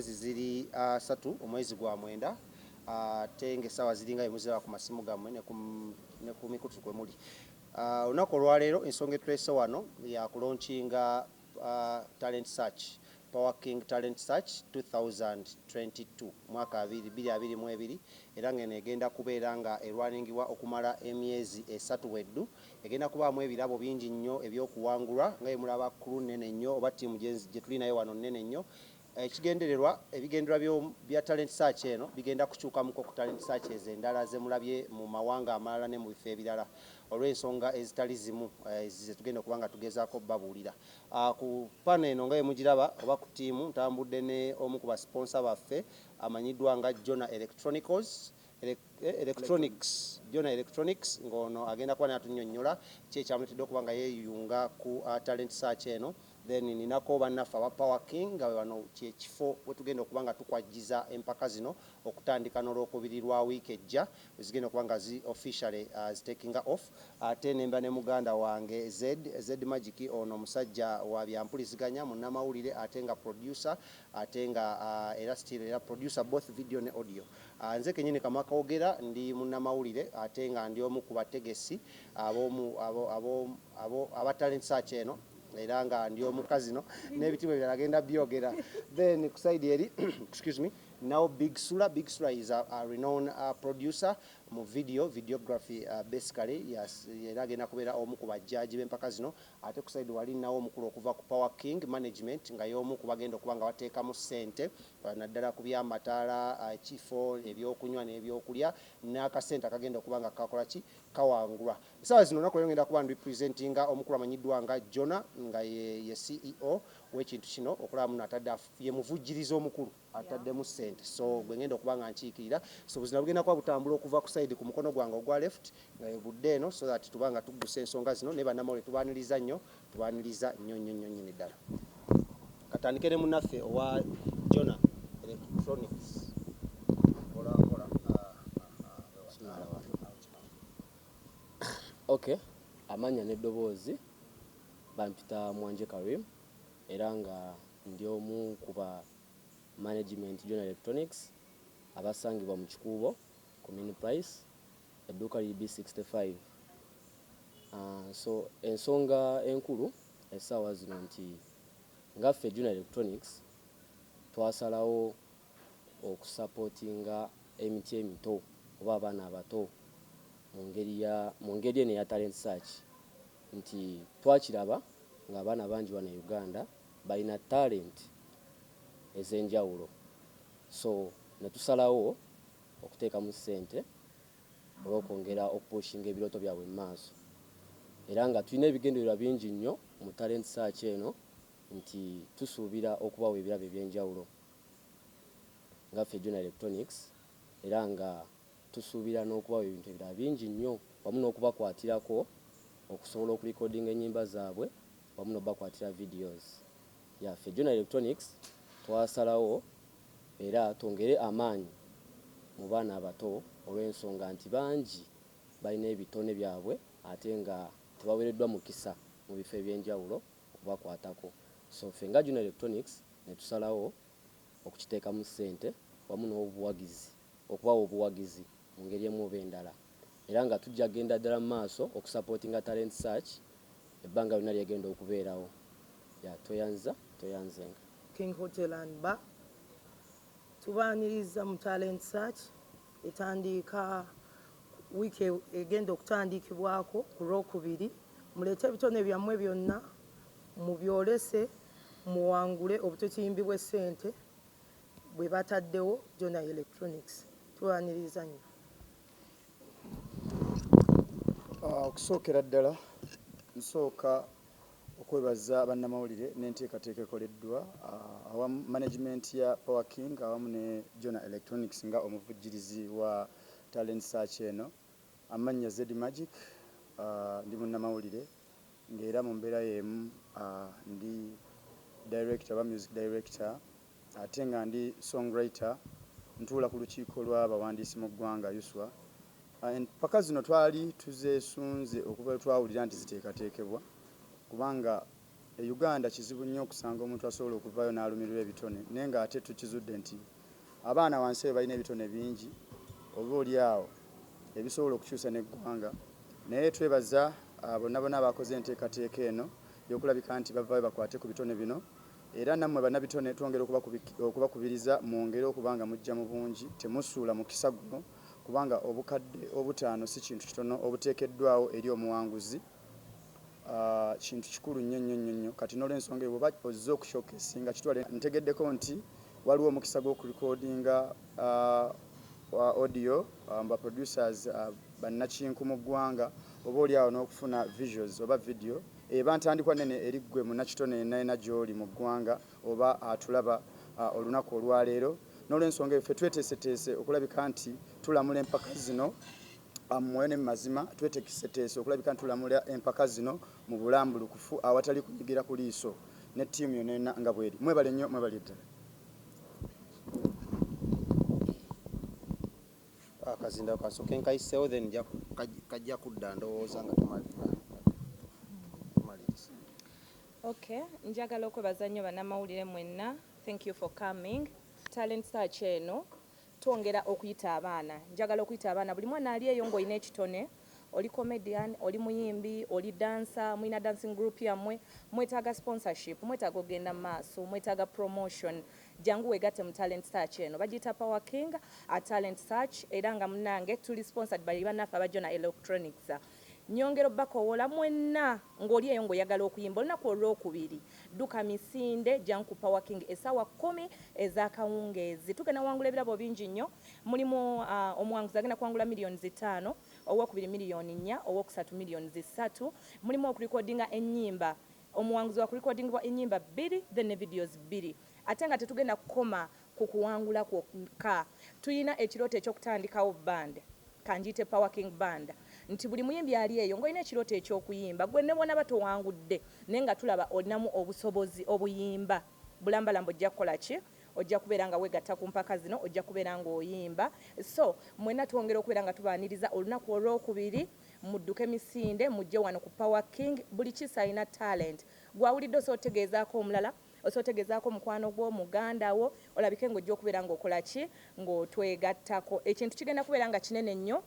Ziri 3 omwezi gwa mwenda ate ng'essaawa ziringa emuzira ku masimu gammwe ne ku mikutu kwe muli. Olunaku olwaleero ensonga etulese wano ya kulonkinga talent search, Power King Talent Search 2022 mwaka 2022 era ng'eno egenda kubeera nga erwaningibwa okumala emyezi 3 weddu. Egenda kubaamu ebirabo bingi nnyo ebyokuwangulwa nga mulaba crew nnene nnyo oba ttiimu gye tuli nayo wano nnene nnyo. Ebigendererwa bya talent search eno bigenda kukyukamuko ku talent search ez'endala ze mulabye mu mawanga amalala ne mu bifo ebirala olw'ensonga ezitali zimu ze tugenda okuba nga tugezaako babuulira. Ku panel eno nga mugiraba oba ku ttiimu ntambudde ne omu ku basponsa baffe amanyiddwa nga Jona Electronics ng'ono agenda kuba natunnyonnyola ki ekyamuletedde okuba nga yeeyunga ku talent search eno. Then ninako bannaffe aba Power King nga wano kyekifo we tugenda okuba nga tukwajjiza empaka zino okutandika n'olwokubiri lwa wiiki ejja zigenda okuba nga officially zitakinga off. Ate nemba ne muganda wange Z Magic ono omusajja wa byampuliziganya munnamawulire ate nga producer ate nga era producer both video ne audio. Nze kenyini kama kawogera ndi munnamawulire ate nga ndi omu ku bategesi aba talent search eno era nga ndi omukazi no n'ebitiibwa ebirala agenda byogera. Then ku side eri excuse me, now Big Sula is a renowned producer mu videography basically era agenda kubeera omu ku bajjaaji b'empaka zino. Ate ku side wali nawo omukulu okuva ku Power King management nga y'omu ku bagenda okuba nga bateekamu ssente naddala ku by'amataala ekifo ebyokunywa n'ebyokulya n'akasente akagenda okuba nga kakola ki kawangulwa. Essaawa zino olunaku ngenda kuba ndipresentinga omukulu amanyiddwa nga Jona nga ye CEO w'ekintu kino okulaba muno atadde ye muvujjiriza omukulu ataddemu ssente, so gwe ngenda okuba nga nkiikirira. So buzina bugenda kuba butambula okuva ku side ku mukono gwange ogwa left nga ebudde eno so that tuba nga tuggusa ensonga zino ne bannamawulire tubaaniriza nnyo nnyini ddala. Katandikire munnaffe owa Jona Electronics. Okay, amanya n'eddoboozi bampita Mwanje Karim era nga ndi omu kuba management Jona Electronics abasangibwa mu Kikuubo Commune Price edduuka liri B65. So ensonga enkulu essaawa zino nti ngaffe Jona Electronics twasalawo okusapootinga emiti emito oba abaana abato mu ngeri eno eya talent search nti twakiraba nga abaana bangi wano e Uganda balina talent ez'enjawulo, so ne tusalawo okuteekamu ssente olw'okwongera okupushinga ebirooto byabwe mu maaso era nga tulina ebigendererwa bingi nnyo mu talent search eno nti tusuubira okubawa ebirabo eby'enjawulo ngaffe Jona Electronics era nga tusuubira n'okubawa ebintu ebirala bingi nnyo wamu n'okubakwatirako okusobola okulikodinga ennyimba zaabwe wamu n'obakwatira videos. Yaffe Jona Electronics twasalawo era twongere amaanyi mu baana abato olw'ensonga nti bangi balina ebitone byabwe ate nga tebaweereddwa mukisa mu bifo eby'enjawulo okubakwatako. So ffe nga Jona Electronics ne tusalawo okukiteekamu ssente wamu n'obuwagizi okubawa obuwagizi mu ngeri emu oba endala era nga tujja genda ddala mu maaso okusapootinga talent search ebbanga lyonna lyegenda okubeerawo. Toyanzenga King Hotel and Bar tubaaniriza mu talent search etandika wiiki egenda okutandikibwako ku Lwokubiri. Muleete ebitone byammwe byonna mubyolese muwangule obututimbibwa essente bwe bataddewo Jona Electronics. Tubaaniriza nnyo. Okusookera ddala nsooka okwebaza bannamawulire n'enteekateeka ekoleddwa awamu management ya Power King awamu ne Jona Electronics nga omuvujjirizi wa talent search eno. Amannya Z Magic, ndi munnamawulire ng'era mu mbeera y'emu ndi director oba music director ate nga ndi songwriter ntuula ku lukiiko lw'abawandiisi mu ggwanga Yuswa. Empaka zino twali tuzeesunze okuva twawulira nti ziteekateekebwa kubanga Uganda kizibu nnyo okusanga omuntu asobola okuvaayo n'alumirwa ebitone naye ng'ate tukizudde nti abaana wansi balina ebitone bingi oba oli awo ebisobola okukyusa n'eggwanga naye twebaza bonna bonna abakoze enteekateeka eno y'okulabika nti bavaayo bakwate ku bitone bino era nammwe bannabitone twongera okubakubiriza mwongere okuba nga mujja mu bungi temusuula mu kisa guno kubanga obukadde obutaano si kintu kitono obuteekeddwawo eri omuwanguzi kintu kikulu nnyo kati n'olw'ensonga eyo bw'oba ozze okushokesinga kitwale ntegeddeko nti waliwo omukisa gw'okurekodinga audio ba producers bannakinku mu ggwanga oba oli awo n'okufuna visuals oba video eba ntandikwa nene eriggwe munnakitone yenna gy'oli mu ggwanga oba atulaba olunaku olwaleero n'olw'ensonga eyo ffe tweteeseteese okulabika nti tulamula empaka zino mwoyo ne mazima tweteeseteese okulabika nti tulamula empaka zino mu bulambulukufu awatali kunyigira ku liiso ne ttiimu yonna nga bweri mwebale nnyo mwebale ddala akazinda kasoke nkayiseewo then kajja kudda ndowooza nga tumaliriza. Okay, njagala okwebaza nnyo bannamawulire mwenna. Thank you for coming. Talent search eno twongera okuyita abaana. Njagala okuyita abaana buli mwana ali eyo ng'olina ekitone, oli comedian, oli muyimbi, oli dancer, mwina dancing group yammwe, mwetaaga sponsorship, mwetaaga ogenda mu maaso, mwetaaga promotion. Jangu wegatte mu talent search eno. Bagiyita Power King a talent search era nga munnange tuli sponsored by bannaffe abajona electronics. Nyongero bakowola mwenna ng'oli eyo ng'oyagala okuyimba olunaku olwokubiri duka Misinde jangu Power King esawa 10 ez'akawungeezi. Tugenda wangula ebirabo bingi nnyo. Mulimu omuwanguzi agenda kuwangula millions 5, owokubiri million 4, owokusatu millions 3. Mulimu okurekodinga ennyimba. Omuwanguzi wa kurekodingibwa ennyimba 2 then ne videos 2. Ate nga tetugenda kukoma ku kuwangula kwokka. Tuyina ekirooto eky'okutandikawo band. Kanjite Power King band. Nti buli muyimbi ali eyo ng'olina ekirooto eky'okuyimba gwe ne bona batowangudde naye nga tulaba olinamu obusobozi obuyimba bulambalambo ojja kukola ki ojja kubeera nga weegatta ku mpaka zino ojja kubeera ng'oyimba so mwenna twongera okubeera nga tubaaniriza olunaku olwokubiri mudduke Misinde mujje wano ku Power King buli kisa alina talent gwawulidde osootegeezaako omulala osootegeezaako mukwano gwo muganda wo olabike ng'ojja okubeera ng'okola ki ng'otwegattako ekintu kigenda kubeera nga kinene nnyo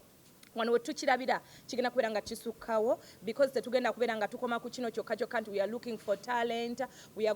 wano wetukirabira kigenda kubeera nga kisukkawo because tetugenda kubeera nga tukoma ku kino kyokka kyokka nti we are looking for talent we are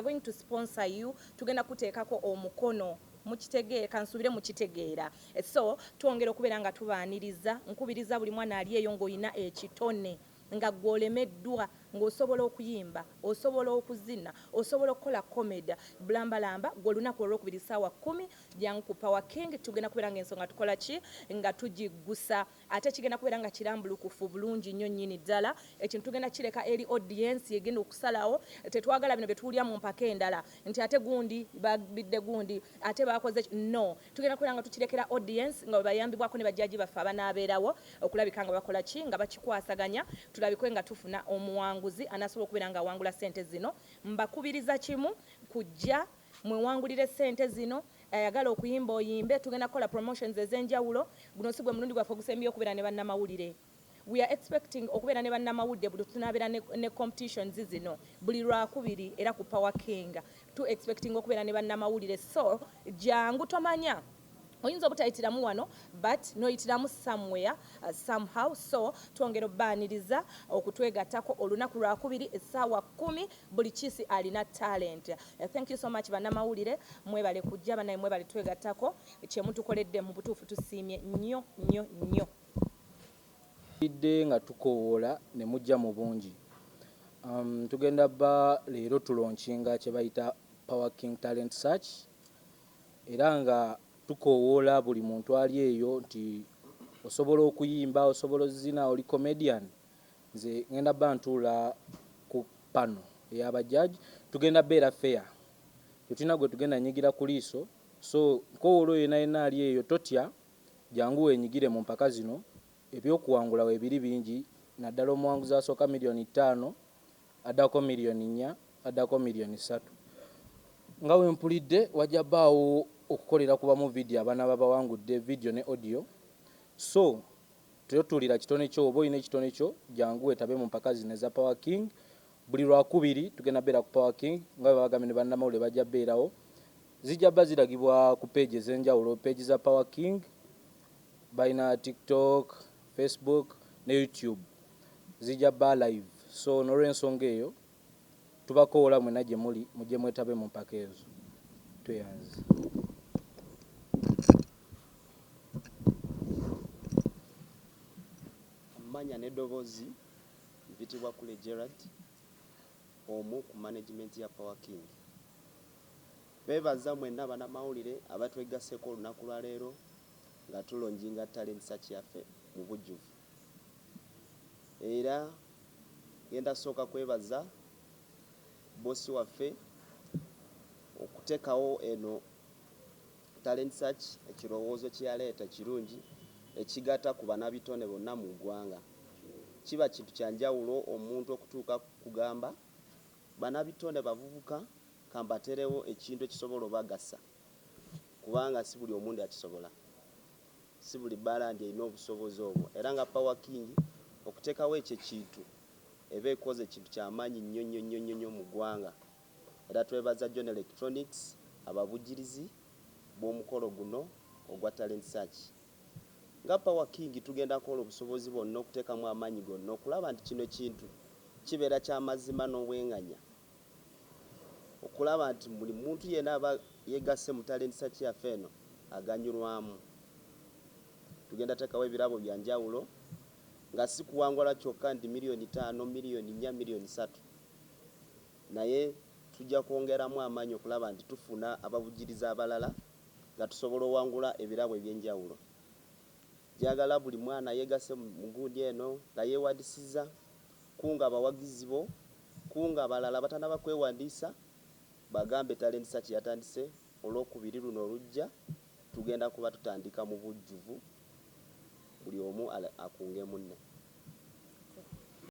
going to sponsor you tugenda kuteekako omukono mukitegeera kansuubire mukitegeera so twongera okubeera nga tubaaniriza nkubiriza buli mwana ali eyo ng'olina ekitone nga gwolemeddwa ng'osobola okuyimba osobola okuzina osobola okukola komeda bulambalamba gw'olunaku olwokubiri ssaawa 10 jangu ku Power King tugenda kubeera ng'ensonga tukola ki nga tugiggusa ate kigenda kubeera nga kirambulukufu bulungi nnyo nnyini ddala ekintu tugenda kireka eri audience egenda okusalawo tetwagala bino bye tuwulira mu mpaka endala nti ate gundi babidde gundi ate bakoze no tugenda kubeera nga tukirekera audience nga bayambibwako ne bajjaji baffe abanaabeerawo okulabika nga bakola ki nga bakikwasaganya tulabikwe nga tufuna omuwanguzi anasobola okubeera nga awangula ssente zino mbakubiriza kimu kujja mwewangulire ssente zino ayagala okuyimba oyimbe tugenda kukola promotions ez'enjawulo guno si gwe mulundi gwaffe ogusembyeyo okubeera ne bannamawulire we are expecting okubeera ne bannamawulire buli tunaabeera ne competitions zino buli lwakubiri era ku Power King tu expecting okubeera ne bannamawulire so jangu tomanya oyinza obutayitiramu wano but noyitiramu somewhere somehow so twongera obbaaniriza okutwegattako olunaku lwakubiri essaawa 10 buli kisi alina talent thank you so much bannamawulire mwebale kujja banaye mwebale twegattako kyemutukoledde mu butuufu tusiimye nnyo nnyo nnyo idde nga tukowoola ne mujja mu bungi tugenda bba leero tulonkinga kye bayita Power King Talent Search era nga tukowoola buli muntu ali eyo nti osobola okuyimba osobola ozina oli comedian nze ngenda bba ntuula ku pano ey'abajaji tugenda beera fair tetina gwe tugenda nyigira ku liiso so nkowoola oyo yenna ali eyo totya jangu wenyigire mu mpaka zino ebyokuwangula weebiri bingi naddala omuwanguzi asooka miliyoni 5 addako miliyoni 4 addako miliyoni 3 nga wempulidde wajja bbaawo okukolera kuba mu video abaana babawangudde video ne audio so tuyotulira kitone kyo oba olina ekitone kyo jangu etabe mu mpaka zino eza Power King buli lwakubiri tugenda beera ku Power King nga bagambye ne bannamawulire bajja beerawo zijja bba ziragibwa ku page ez'enjawulo page za Power King balina TikTok, Facebook ne YouTube zijja bba live so n'olw'ensonga eyo tubakoola mwena gye muli mujje mwetabe mu mpaka ezo tweyanze. Ammanya n'eddoboozi mpitibwa Kule Gerard omu ku management ya Power King. Beebaza mwenna bannamawulire abatwegasseeko olunaku lwa leero nga tulonjinga talent search yaffe mu bujjuvu. Era genda sooka kwebaza bosi waffe okuteekawo eno talent search ekirowoozo kye yaleeta kirungi ekigatta ku bannabitone bonna mu ggwanga. Kiba kintu kya njawulo omuntu okutuuka kugamba bannabitone bavubuka kambaterewo ekintu ekisobola obagasa kubanga si buli omuntu akisobola, si buli bbalandi erina obusobozi obwo. Era nga Power King okuteekawo ekyo ekintu eba ekoze ekintu kyamaanyi nnyo mu ggwanga. Era twebaza John Electronics ababujirizi b'omukolo guno ogwa talent search. Nga Power King tugenda kukola obusobozi bwonna okuteekamu amaanyi gonna okulaba nti kino ekintu kibeera ky'amazima n'obwenganya, okulaba nti buli muntu yenna aba yegasse mu talent search yaffe eno aganyulwamu. Tugenda teekawo ebirabo bya njawulo nga si kuwangula kyokka nti $5 million, $4 million, $3 million, naye tujja kwongeramu amaanyi okulaba nti tufuna abavujirizi abalala nga tusobola owangula ebirabo eby'enjawulo. Njagala buli mwana yegasse mu gundi eno nga yeewandiisizza kunga abawagizi bo kunga abalala batanaba kwewandiisa bagambe talent search yatandise olwokubiri luno olujja tugenda kuba tutandika mu bujjuvu buli omu akunge munne.